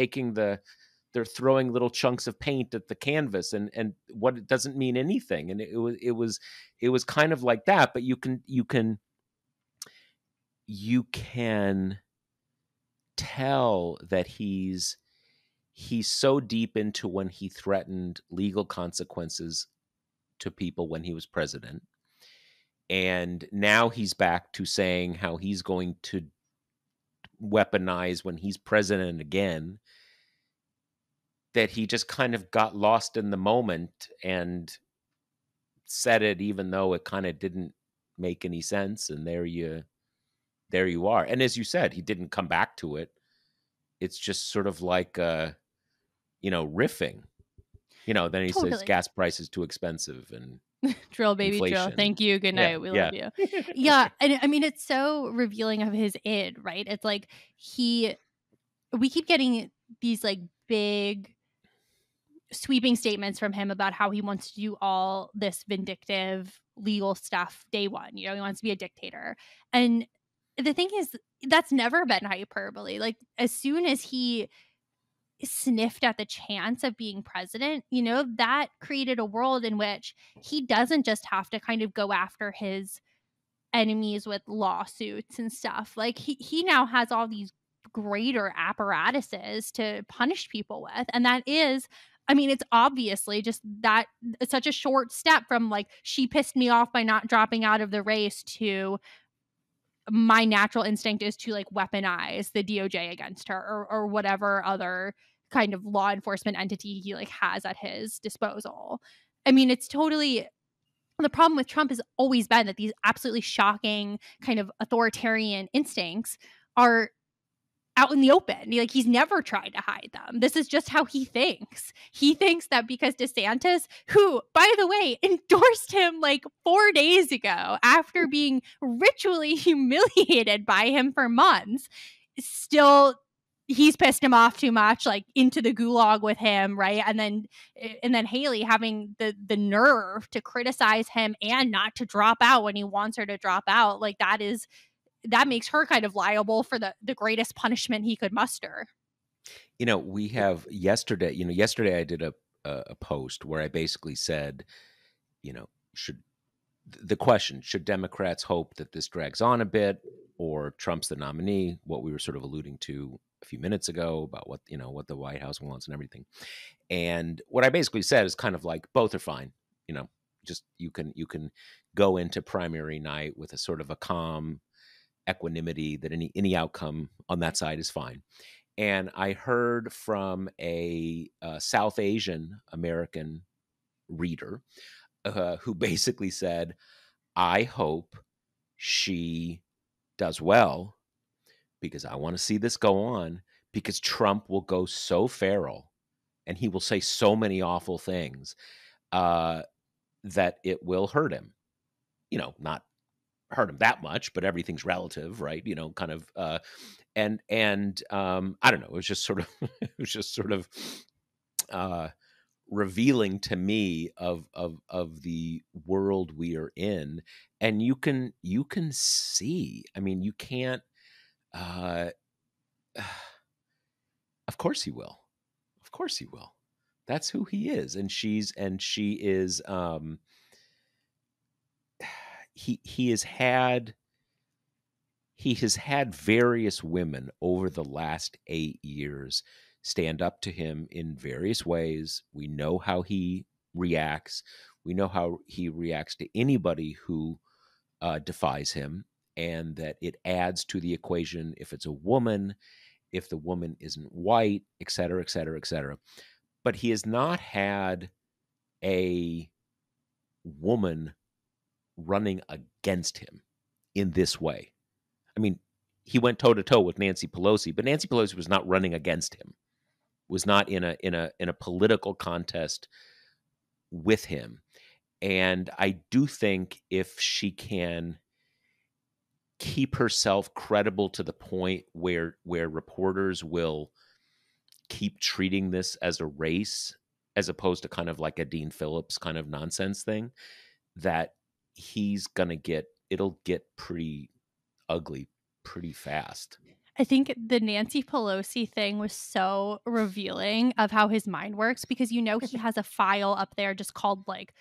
S2: they're throwing little chunks of paint at the canvas, and what, it doesn't mean anything. And it was kind of like that. But you can tell that he's so deep into when he threatened legal consequences to people when he was president. And now he's back to saying how he's going to weaponize when he's president again, that he just kind of got lost in the moment and said it, even though it kind of didn't make any sense. And there you are. And as you said, he didn't come back to it. It's just sort of like, you know, riffing. You know, then he says gas price is too expensive and
S1: drill, baby, inflation. Drill. Thank you. Good night. We love you. Yeah. And I mean, it's so revealing of his id, right? It's like we keep getting these like big sweeping statements from him about how he wants to do all this vindictive legal stuff day one. You know, he wants to be a dictator. And the thing is, that's never been hyperbole. Like, as soon as he sniffed at the chance of being president, you know, that created a world in which he doesn't just have to kind of go after his enemies with lawsuits and stuff. Like, he now has all these greater apparatuses to punish people with. And that is, I mean, it's obviously just that it's such a short step from like, she pissed me off by not dropping out of the race, to my natural instinct is to like weaponize the DOJ against her, or whatever other kind of law enforcement entity he like has at his disposal. I mean, it's totally, the problem with Trump has always been that these absolutely shocking kind of authoritarian instincts are out in the open. Like, he's never tried to hide them. This is just how he thinks. He thinks that because DeSantis, who, by the way, endorsed him like 4 days ago after being ritually humiliated by him for months, still he's pissed him off too much, like into the gulag with him, right? And then Haley having the nerve to criticize him and not to drop out when he wants her to drop out, like that makes her kind of liable for the greatest punishment he could muster.
S2: We have yesterday I did a post where I basically said, should the question, should Democrats hope that this drags on a bit or Trump's the nominee, what we were sort of alluding to a few minutes ago about what the White House wants and everything. And what I basically said is kind of like both are fine, you know, just you can go into primary night with a sort of a calm equanimity that any outcome on that side is fine. And I heard from a South Asian American reader who basically said, I hope she does well because I want to see this go on because Trump will go so feral and he will say so many awful things uh, that it will hurt him. Not hurt him that much, but everything's relative, right? Kind of, and I don't know. It was just sort of, it was just sort of uh, revealing to me of the world we are in, and you can see. I mean, you can't. Uh, of course he will. Of course he will. That's who he is, and she is. He has had various women over the last 8 years stand up to him in various ways. We know how he reacts. We know how he reacts to anybody who defies him, and that it adds to the equation if it's a woman, if the woman isn't white, et cetera, et cetera, et cetera. But he has not had a woman running against him in this way. I mean, he went toe to toe with Nancy Pelosi, but Nancy Pelosi was not running against him, was not in a political contest with him. And I do think if she can keep herself credible to the point where reporters will keep treating this as a race as opposed to kind of like a Dean Phillips kind of nonsense thing, that it'll get pretty ugly pretty fast.
S1: I think the Nancy Pelosi thing was so revealing of how his mind works because he has a file up there just called like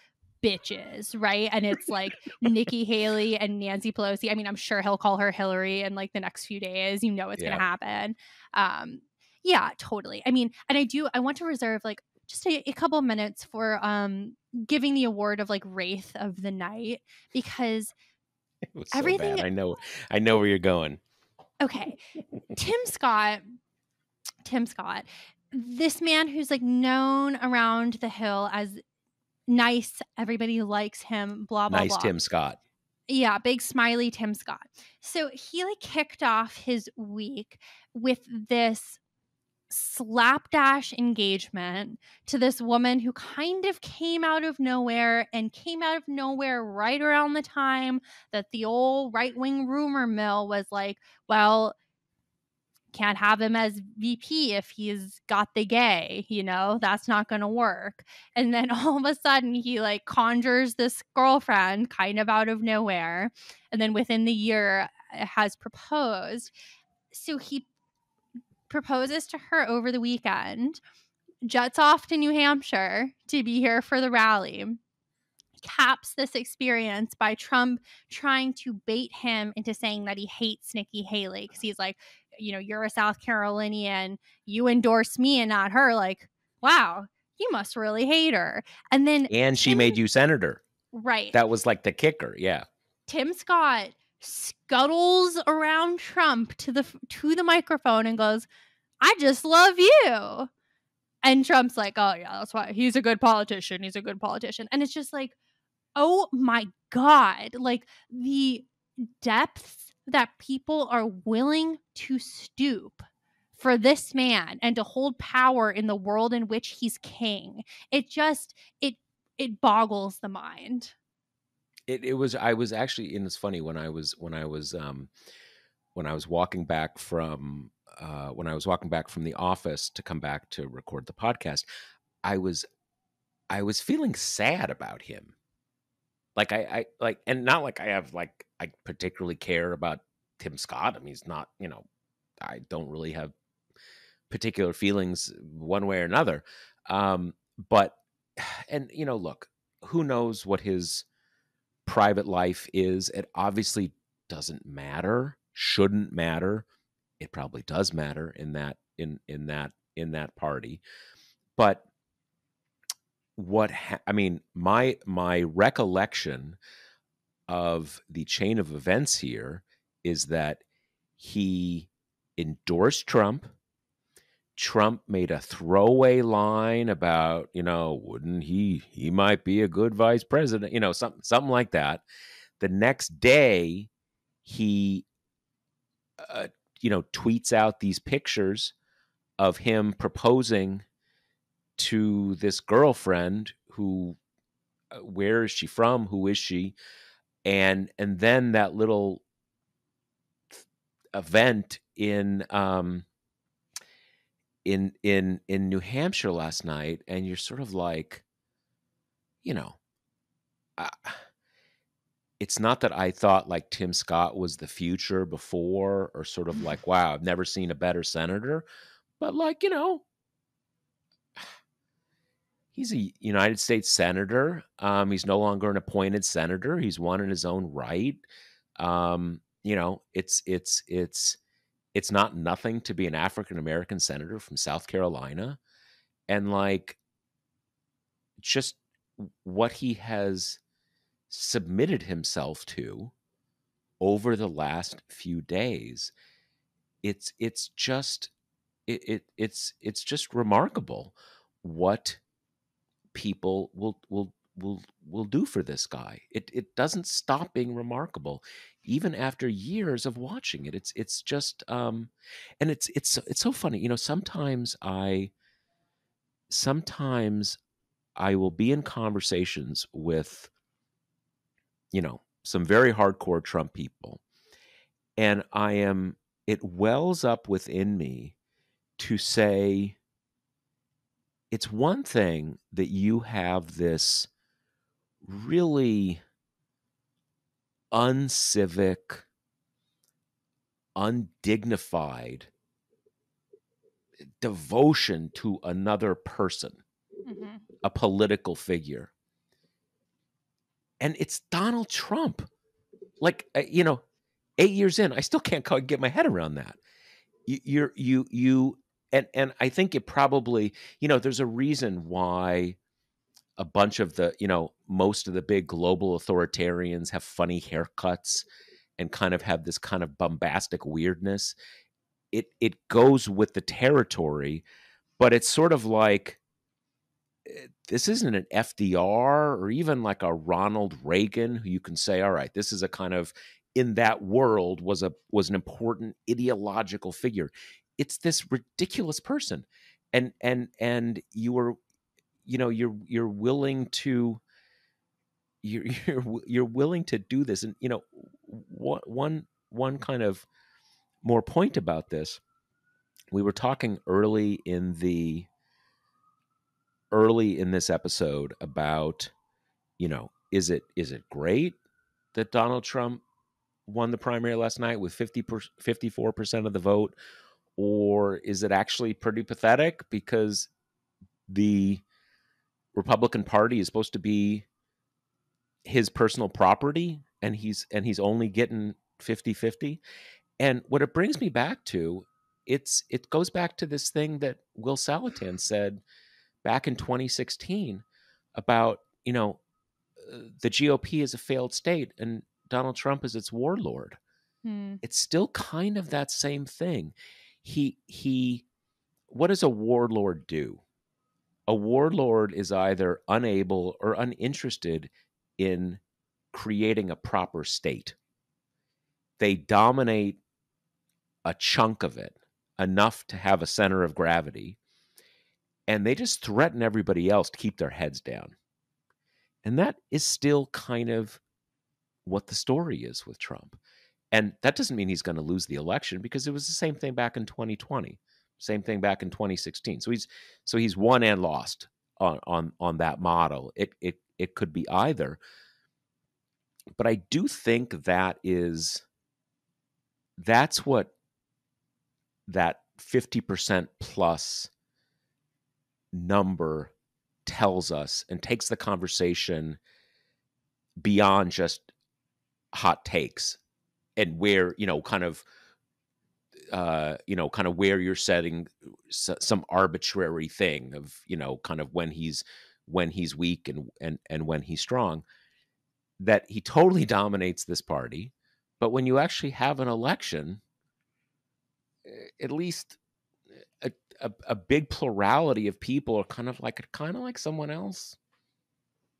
S1: bitches, right? And it's like Nikki Haley and Nancy Pelosi. I mean, I'm sure he'll call her Hillary in like the next few days. It's going
S2: Yeah.
S1: to happen. Yeah, totally. I mean, and I want to reserve like just a couple minutes for giving the award of like Wraith of the Night because
S2: It was so
S1: everything.
S2: bad. I know where you're going.
S1: Okay, Tim Scott Tim Scott, this man who's like known around the Hill as nice, everybody likes him, blah, blah,
S2: Nice
S1: blah.
S2: Tim Scott.
S1: Yeah, big smiley Tim Scott. So he like kicked off his week with this slapdash engagement to this woman who kind of came out of nowhere right around the time that the old right-wing rumor mill was like, well, can't have him as VP if he's got the gay, that's not going to work. And then all of a sudden he like conjures this girlfriend kind of out of nowhere. And then within the year has proposed. So he proposes to her over the weekend, jets off to New Hampshire to be here for the rally, caps this experience by Trump trying to bait him into saying that he hates Nikki Haley because he's like, you're a South Carolinian, you endorse me and not her. Like, wow, you must really hate her. And then
S2: And she made you senator.
S1: right,
S2: That was like the kicker. Yeah.
S1: Tim Scott scuttles around Trump to the microphone and goes, "I just love you." And Trump's like, "Oh yeah, that's why he's a good politician. He's a good politician." And it's just like, oh my God, like the depths that people are willing to stoop for this man and to hold power in the world in which he's king. It boggles the mind.
S2: It was I was actually, and it's funny, when I was walking back from the office to come back to record the podcast, I was feeling sad about him. Like I like, and not like I particularly care about Tim Scott. I mean, he's not, I don't really have particular feelings one way or another. But and look, who knows what his private life is? It obviously doesn't matter, shouldn't matter. It probably does matter in that party. But I mean, my recollection of the chain of events here is that he endorsed Trump. Trump made a throwaway line about, wouldn't he might be a good vice president, something like that. The next day, he, uh, tweets out these pictures of him proposing to this girlfriend who, where is she from? Who is she? And then that little event in New Hampshire last night, and you're sort of like, you know, uh, it's not that I thought like Tim Scott was the future before, or sort of like, wow, I've never seen a better senator, but like, he's a United States senator. He's no longer an appointed senator. He's one in his own right. It's not nothing to be an African American senator from South Carolina, and like just what he has submitted himself to over the last few days. It's just it's just remarkable what people will do for this guy. It doesn't stop being remarkable, even after years of watching it. It's just and it's so funny. Sometimes I will be in conversations with some very hardcore Trump people, and it wells up within me to say, it's one thing that you have this really uncivic, undignified devotion to another person, a political figure. And it's Donald Trump. Like, 8 years in, I still can't get my head around that. And I think it probably, there's a reason why a bunch of most of the big global authoritarians have funny haircuts and kind of have this kind of bombastic weirdness. It goes with the territory, but it's sort of like, this isn't an FDR or even like a Ronald Reagan, who you can say, all right, this is a kind of, in that world, was an important ideological figure. It's this ridiculous person, and you're willing to you're willing to do this. And one kind of more point about this, we were talking early in this episode about, is it great that Donald Trump won the primary last night with 54% of the vote, or is it actually pretty pathetic because the Republican Party is supposed to be his personal property, and he's only getting 50-50? And what it brings me back to, it goes back to this thing that Will Salatan said back in 2016 about, the GOP is a failed state and Donald Trump is its warlord. It's still kind of that same thing. What does a warlord do? A warlord is either unable or uninterested in creating a proper state. They dominate a chunk of it, enough to have a center of gravity, and they just threaten everybody else to keep their heads down. And that is still kind of what the story is with Trump. And that doesn't mean he's going to lose the election, because it was the same thing back in 2020, same thing back in 2016. So he's won and lost on that model. It could be either. But I do think that's what that 50% plus number tells us and takes the conversation beyond just hot takes and where, kind of where you're setting some arbitrary thing of, kind of when he's weak and when he's strong, that he totally dominates this party. But when you actually have an election, at least a, a big plurality of people are kind of like someone else,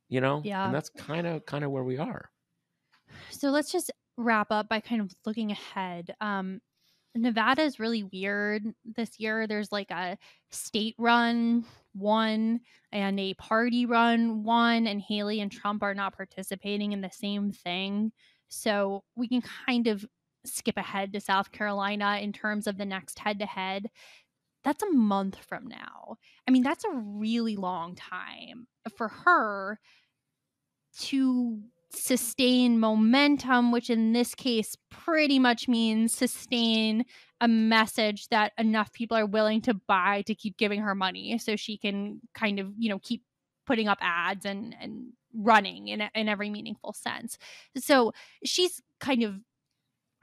S2: and
S1: Yeah.
S2: that's kind of where we are.
S1: So let's just wrap up by kind of looking ahead. Nevada is really weird this year. There's like a state run one and a party run one, and Haley and Trump are not participating in the same thing. So we can kind of skip ahead to South Carolina in terms of the next head to head. That's a month from now. I mean, that's a really long time for her to sustain momentum, which in this case pretty much means sustain a message that enough people are willing to buy to keep giving her money so she can kind of, keep putting up ads and running in every meaningful sense. So she's kind of,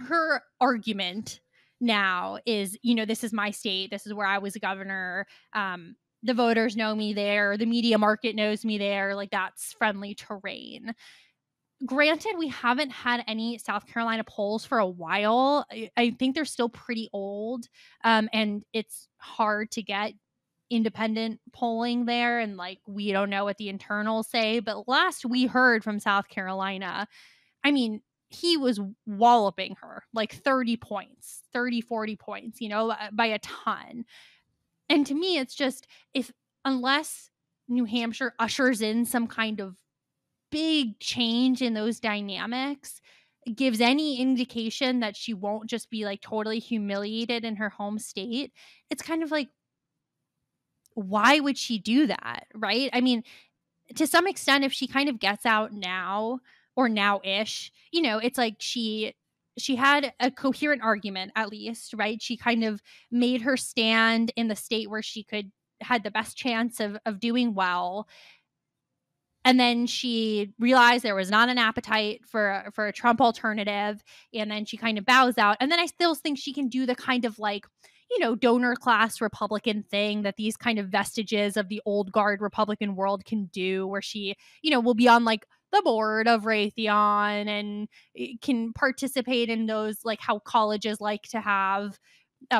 S1: her argument now is, this is my state. This is where I was a governor. The voters know me there. The media market knows me there. Like, that's friendly terrain. Granted, we haven't had any South Carolina polls for a while. I think they're still pretty old, and it's hard to get independent polling there. And like, we don't know what the internals say. But last we heard from South Carolina, I mean, he was walloping her like 30 points, 30, 40 points, by a ton. And to me, it's just, if, unless New Hampshire ushers in some kind of big change in those dynamics, gives any indication that she won't just be like totally humiliated in her home state, it's kind of like, why would she do that? Right? I mean, to some extent, if she kind of gets out now or now-ish, it's like she had a coherent argument, at least, right? She kind of made her stand in the state where she had the best chance of doing well. And then she realized there was not an appetite for a Trump alternative, and then she kind of bows out. And then I still think she can do the kind of like, donor class Republican thing that these kind of vestiges of the old guard Republican world can do, where she, will be on like the board of Raytheon and can participate in those, like how colleges like to have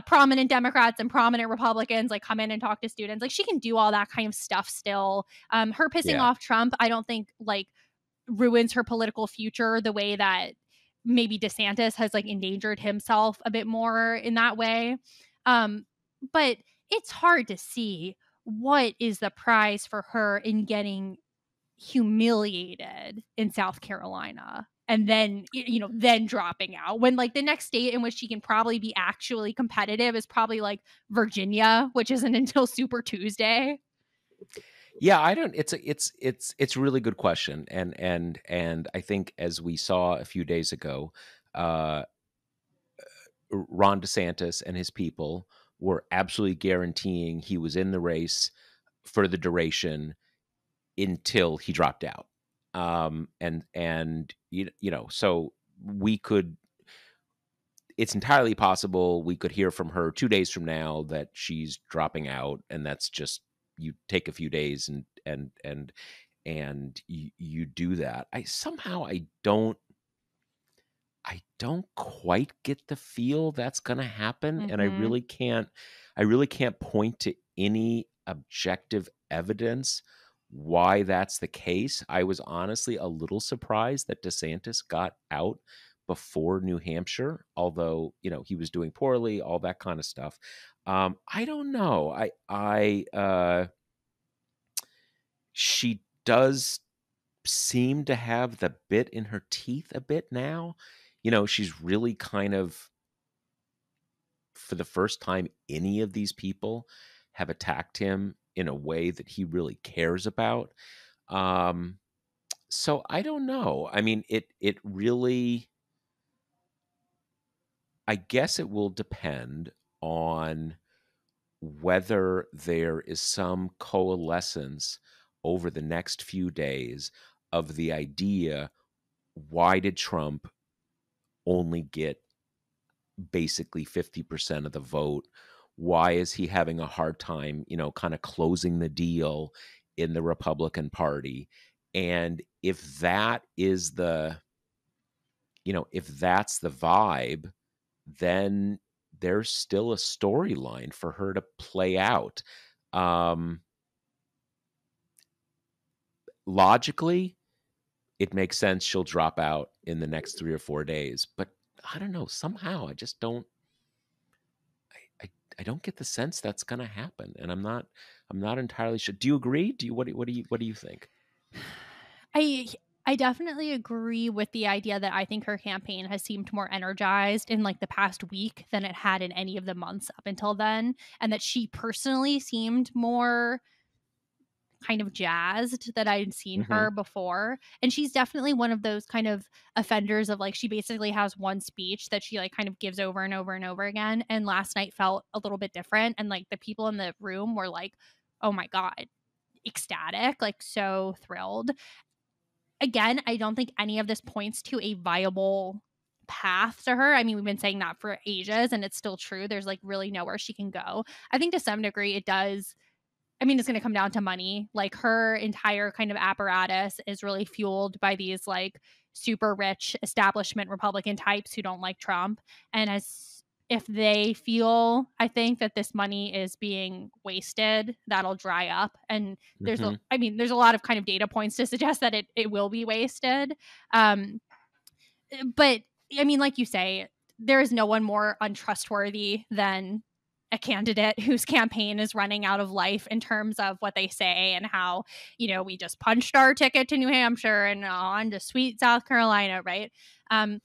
S1: prominent Democrats and prominent Republicans like come in and talk to students. Like, she can do all that kind of stuff still. Her pissing
S2: Yeah.
S1: off Trump, I don't think like ruins her political future the way that maybe DeSantis has like endangered himself a bit more in that way. But it's hard to see what is the prize for her in getting humiliated in South Carolina and then, then dropping out, when like the next state in which she can probably be actually competitive is probably like Virginia, which isn't until Super Tuesday.
S2: Yeah, I don't it's a really good question, and I think, as we saw a few days ago, uh Ron DeSantis and his people were absolutely guaranteeing he was in the race for the duration until he dropped out. And so we could it's entirely possible we could hear from her 2 days from now that she's dropping out, and that's just, you take a few days and you do that. I somehow I don't quite get the feel that's gonna happen, and
S1: Mm-hmm.
S2: I really can't point to any objective evidence why that's the case. I was honestly a little surprised that DeSantis got out before New Hampshire, although, he was doing poorly, all that kind of stuff. I don't know. She does seem to have the bit in her teeth a bit now. She's really kind of, for the first time, any of these people have attacked him in a way that he really cares about. Um, so I don't know. I mean, it really, I guess it will depend on. whether there is some coalescence over the next few days of the idea, why did Trump only get basically 50% of the vote? Why is he having a hard time, kind of closing the deal in the Republican Party? And if if that's the vibe, then there's still a storyline for her to play out. Um, Logically, it makes sense she'll drop out in the next 3 or 4 days, but I don't know. Somehow, I just don't. I, I don't get the sense that's going to happen, and I'm not entirely sure. Do you agree? What do you think?
S1: I I definitely agree with the idea that I think her campaign has seemed more energized in like the past week than it had in any of the months up until then, and that she personally seemed more kind of jazzed that I'd seen
S2: Hmm.
S1: her before. And she's definitely one of those kind of offenders of like she basically has one speech that she like kind of gives over and over and over again. And last night felt a little bit different. And like the people in the room were like, oh my God, ecstatic, like so thrilled. Again, I don't think any of this points to a viable path to her. I mean, we've been saying that for ages and it's still true. There's like really nowhere she can go. I think to some degree it does. I mean, it's going to come down to money. Like her entire kind of apparatus is really fueled by these like super rich establishment Republican types who don't like Trump. And as if they feel, I think that this money is being wasted, that'll dry up. And
S2: Hmm.
S1: I mean, there's a lot of kind of data points to suggest that it will be wasted. Um, but I mean, like you say, there is no one more untrustworthy than a candidate whose campaign is running out of life in terms of what they say and how, we just punched our ticket to New Hampshire and on to sweet South Carolina, right? Um,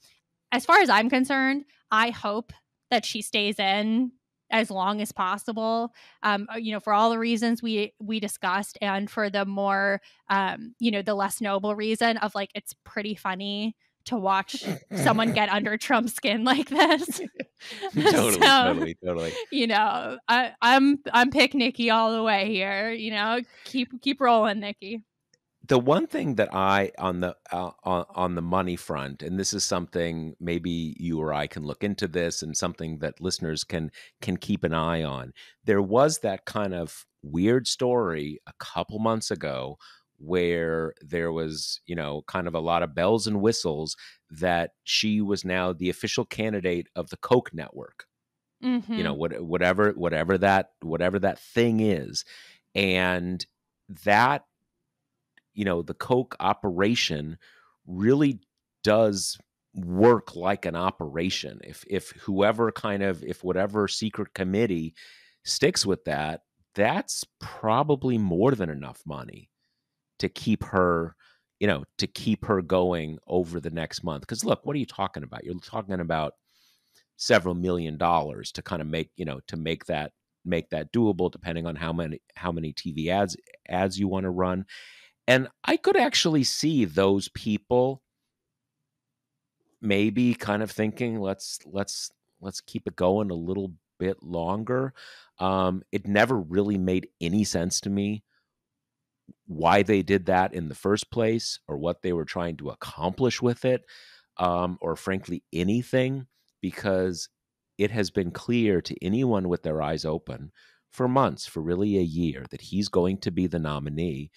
S1: as far as I'm concerned, I hope that she stays in as long as possible. For all the reasons we discussed, and for the more, the less noble reason of like it's pretty funny to watch someone get under Trump's skin like this.
S2: Totally,
S1: So,
S2: totally, totally.
S1: I'm pick Nikki all the way here. Keep rolling, Nikki.
S2: The one thing that I on the money front, and this is something maybe you or I can look into this, and something that listeners can keep an eye on. There was that kind of weird story a couple months ago where there was, kind of a lot of bells and whistles that she was now the official candidate of the Koch network.
S1: Mm-hmm.
S2: Whatever that thing is, and that the Coke operation really does work like an operation. If whatever secret committee sticks with that, that's probably more than enough money to keep her, going over the next month. Because look, what are you talking about? You're talking about several $1 million to kind of make that doable, depending on how many TV ads you want to run. And I could actually see those people maybe kind of thinking, let's keep it going a little bit longer. It never really made any sense to me why they did that in the first place, or what they were trying to accomplish with it, or frankly anything, because it has been clear to anyone with their eyes open for months, for really a year, that he's going to be the nominee.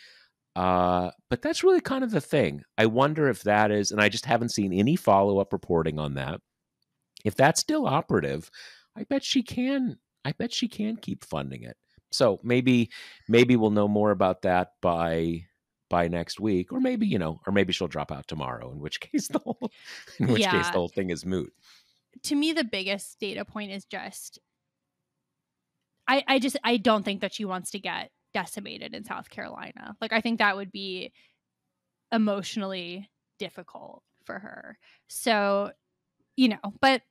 S2: But that's really kind of the thing. I wonder if that is, and I just haven't seen any follow up reporting on that. If that's still operative, I bet she can. I bet she can keep funding it. So maybe we'll know more about that by next week, or maybe she'll drop out tomorrow. In which case the
S1: Yeah.
S2: whole thing is moot.
S1: To me, the biggest data point is just I don't think that she wants to get decimated in South Carolina. Like I think that would be emotionally difficult for her. So, but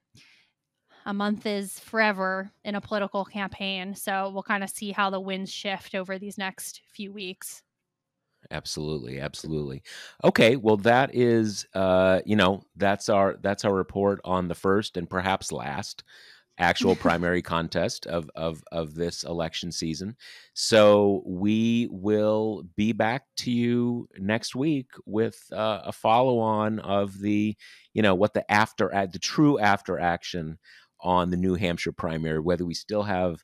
S1: a month is forever in a political campaign. So we'll kind of see how the winds shift over these next few weeks.
S2: Absolutely, absolutely. Okay, well that is that's our report on the first and perhaps last actual primary contest of this election season. So we will be back to you next week with a follow on of the, what the true after action on the New Hampshire primary, whether we still have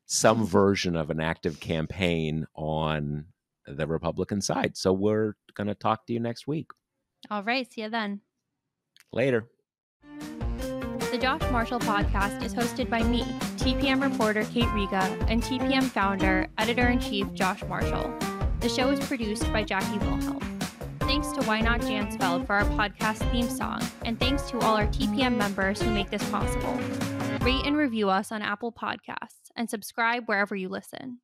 S2: some version of an active campaign on the Republican side. So we're going to talk to you next week.
S1: All right. See you then.
S2: Later.
S1: The Josh Marshall podcast is hosted by me, TPM reporter Kate Riga, and TPM founder, editor-in-chief Josh Marshall. The show is produced by Jackie Wilhelm. Thanks to Why Not Jansfeld for our podcast theme song, and thanks to all our TPM members who make this possible. Rate and review us on Apple Podcasts, and subscribe wherever you listen.